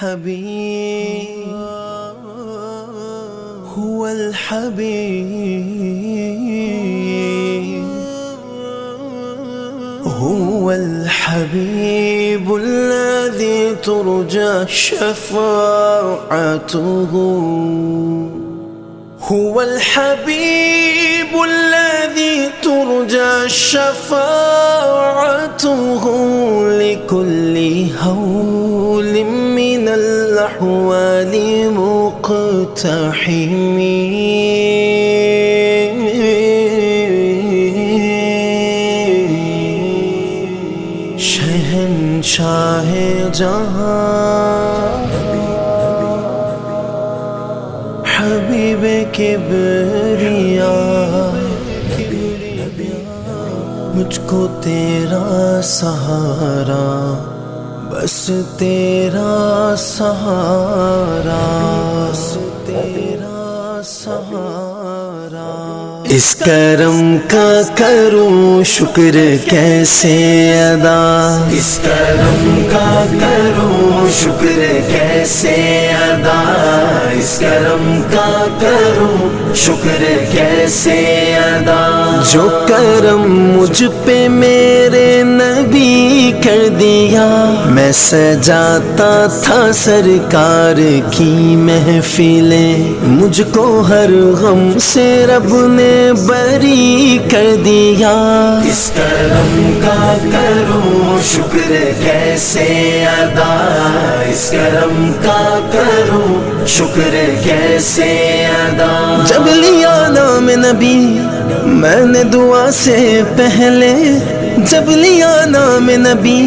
الحبيب هو الحبيب هو الحبيب الذي ترجى شفاعته هو الحبيب الذي ترجى شفاعته لكل هول من الأحوال مقتحم شہنشاہ جہاں حبیب کبریاء مجھ کو تیرا سہارا بس تیرا سہارا بس تیرا سہارا اس کرم کا کروں شکر کیسے ادا اس کرم کا کروں شکر کیسے ادا اس کرم کا کروں شکر کیسے ادا جو کرم مجھ پہ میرے نبی کر دیا میں سجاتا تھا سرکار کی محفلیں مجھ کو ہر غم سے رب نے بری کر دیا اس کرم کا کروں شکر کیسے ادا اس کرم کا کروں شکر کیسے ادا جب لیا نام نبی میں نے دعا سے پہلے جب لیا نام نبی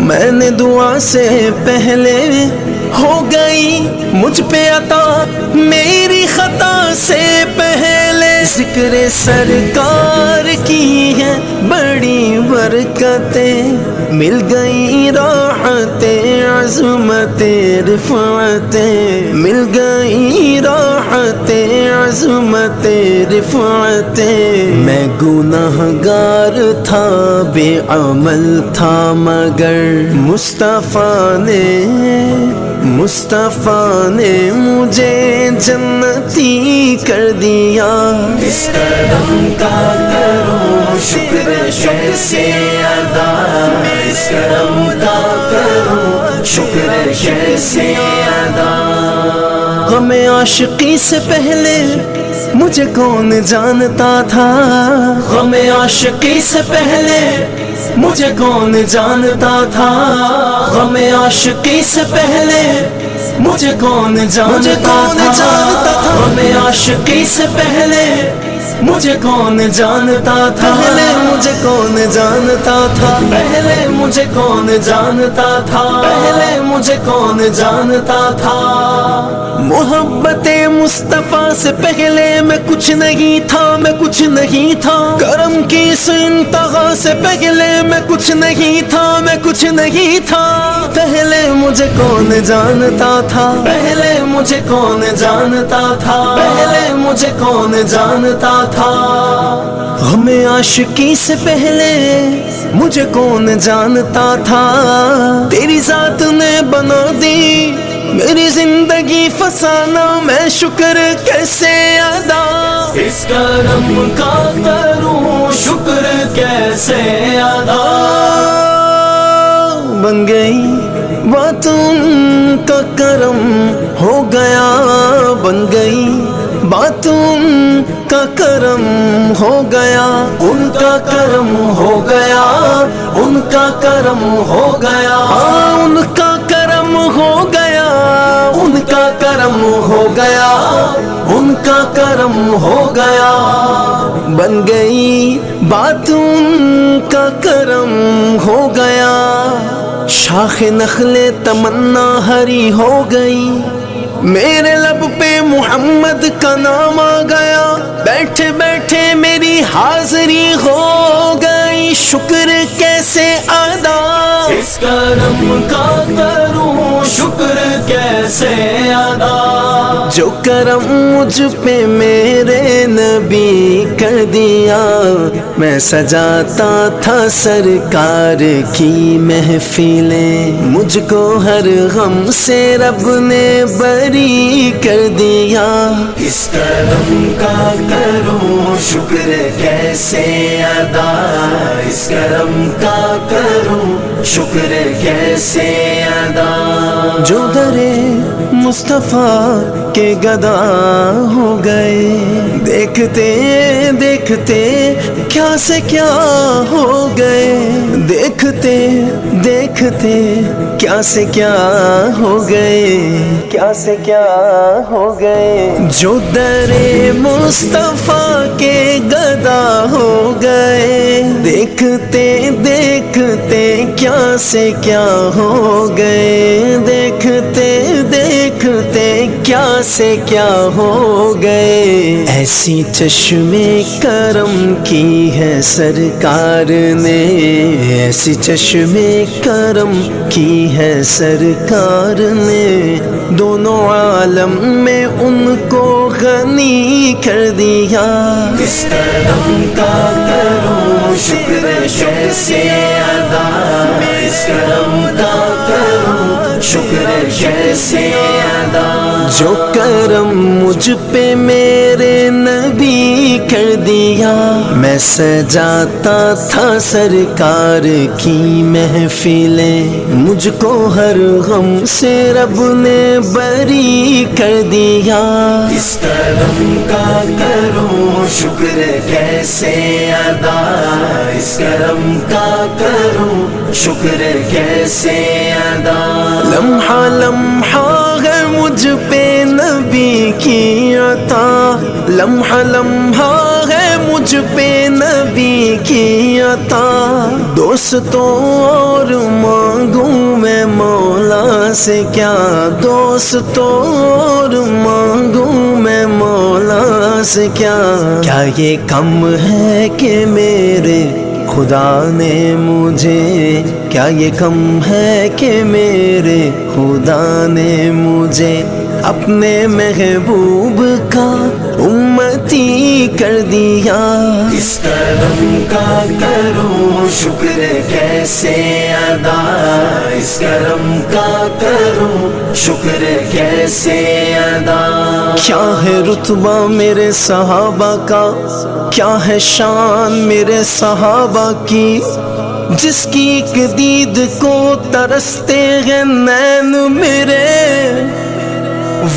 میں نے دعا سے پہلے ہو گئی مجھ پہ عطا میری خطا سے پہلے ذکر سرکار کی ہے بڑی برکتیں مل گئی راحتیں عظمتیں رفعتیں مل گئی راحتیں عظمتیں رفعتیں میں گناہگار تھا بے عمل تھا مگر مصطفیٰ نے مجھے جنتی کر دیا اس کرم کا کروں شکر کیسے ادا اس کرم کا کروں شکر کیسے ادا ہمیں عاشقی سے پہلے مجھے کون جانتا تھا ہمیں عاشقی سے پہلے مجھے کون جانتا تھا ہمیں عاشقی سے پہلے مجھے کون جانتا تھا ہمیں عاشقی سے پہلے مجھے کون جانتا تھا پہلے مجھے کون جانتا تھا پہلے مجھے کون جانتا تھا پہلے مجھے کون جانتا تھا محبت مصطفیٰ سے پہلے میں کچھ نہیں تھا میں کچھ نہیں تھا کرم کی اس انتہا سے پہلے میں کچھ نہیں تھا میں کچھ نہیں تھا پہلے مجھے کون جانتا تھا پہلے مجھے کون جانتا تھا پہلے مجھے کون جانتا تھا ہمیں عاشقی سے پہلے مجھے کون جانتا تھا تیری ذات نے بنا دی میری زندگی فسانہ میں شکر کیسے ادا اس کرم کا کروں شکر کیسے ادا بن گئی باتوں کا کرم ہو گیا بن گئی باتوں کا کرم ہو گیا ان کا کرم ہو گیا ان کا کرم ہو گیا ان کا کرم ہو گیا ان کا کرم ہو گیا ان کا کرم ہو گیا بن گئی باتوں کا کرم ہو گیا شاخ نخل تمنا ہری ہو گئی میرے لب پہ محمد کا نام آ گیا بیٹھے بیٹھے میری حاضری ہو گئی شکر کیسے ادا اس کرم کا کروں شکر کیسے ادا جو کرم مجھ پہ میرے نبی کر دیا، میں سجاتا تھا سرکار کی محفلیں، مجھ کو ہر غم سے رب نے بری کر دیا۔ اس کرم کا کروں شکر کیسے ادا، اس کرم کا کروں شکر کیسے ادا۔ جو درے مصطفیٰ کے گدا ہو گئے، دیکھتے دیکھتے کیا سے کیا ہو گئے، دیکھتے دیکھتے کیا سے کیا ہو گئے، کیا سے کیا ہو گئے۔ جو درے مصطفیٰ کے گدا ہو گئے، دیکھتے دیکھتے کیا سے کیا ہو گئے، دیکھتے دیکھتے کیا سے کیا ہو گئے۔ ایسی چشمے کرم کی ہے سرکار نے، ایسی چشمے کرم کی ہے سرکار نے، دونوں عالم میں ان کو غنی کر دیا۔ اس کرم کا کروں شکر کیسے ادا، اس کرم کا کروں شکر کیسے ادا۔ جو کرم مجھ پہ میرے نبی کر دیا، میں سجاتا تھا سرکار کی محفلیں، مجھ کو ہر غم سے رب نے بری کر دیا۔ اس کرم کا کروں شکر کیسے ادا، اس کرم کا کروں شکر کیسے ادا۔ لمحہ لمحہ ہے مجھ پہ نبی کی عطا، لمحہ لمحہ ہے مجھ پہ نبی کی عطا۔ دوستوں اور مانگوں میں مولا سے کیا، دوستوں اور مانگوں میں مولا سے کیا۔ کیا یہ کم ہے کہ میرے خدا نے مجھے، کیا یہ کم ہے کہ میرے خدا نے مجھے اپنے محبوب کا امتی کر دیا۔ اس کرم کا کروں شکر کیسے ادا، اس کرم کا کروں شکر کیسے ادا۔ کیا ہے رتبہ میرے صحابہ کا، کیا ہے شان میرے صحابہ کی، جس کی ایک دید کو ترستے ہیں نین میرے،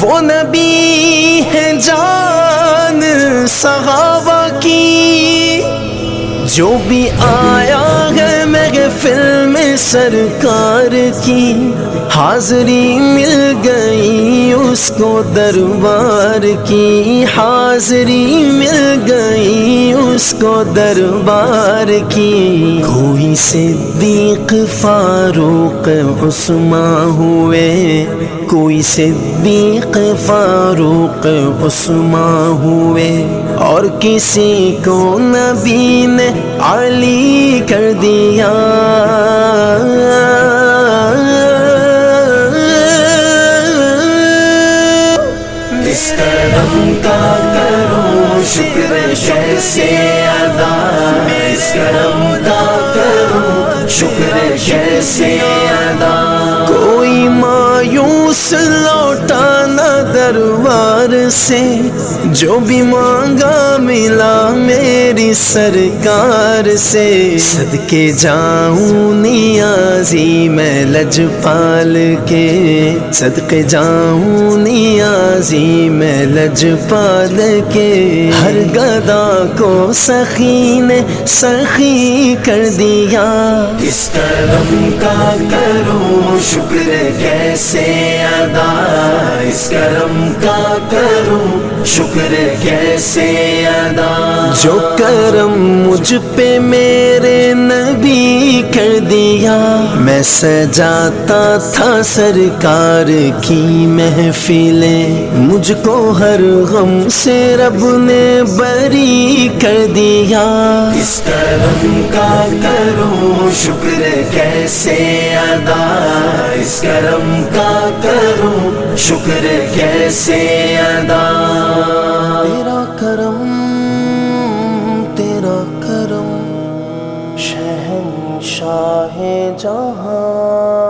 وہ نبی ہے جان صحابہ کی۔ جو بھی آیا ہے محفل میں سرکار کی، حاضری مل گئی اس کو دربار کی، حاضری مل گئی اس کو دربار کی۔ کوئی صدیق فاروق عثمان ہوئے، کوئی صدیق فاروق عثمان ہوئے، اور کسی کو نبی نے علی کر دیا۔ اس کرم کا کروں شکر کیسے ادا، اس کرم کا کروں شکر کیسے ادا۔ کوئی مایوس لوٹا نہ دربار سے، جو بھی مانگا ملا میری سرکار سے۔ صدقے جاؤں نیازی میں لجپال کے، صدقے جاؤں نیازی میں لجپال کے، ہر گدا کو سخی نے سخی کر دیا۔ اس کرم کا کروں شکر کیسے ادا، اس کرم کا کروں شکر کیسے ادا. جو کرم مجھ پہ میرے نبی کر دیا, میں سجاتا تھا سرکار کی محفلیں, مجھ کو ہر غم سے رب نے بری کر دیا. اس کرم کا کروں شکر کیسے ادا, اس کرم کا کروں شکر کیسے ادا. تیرا کرم تیرا کرم شہنشاہ جہاں.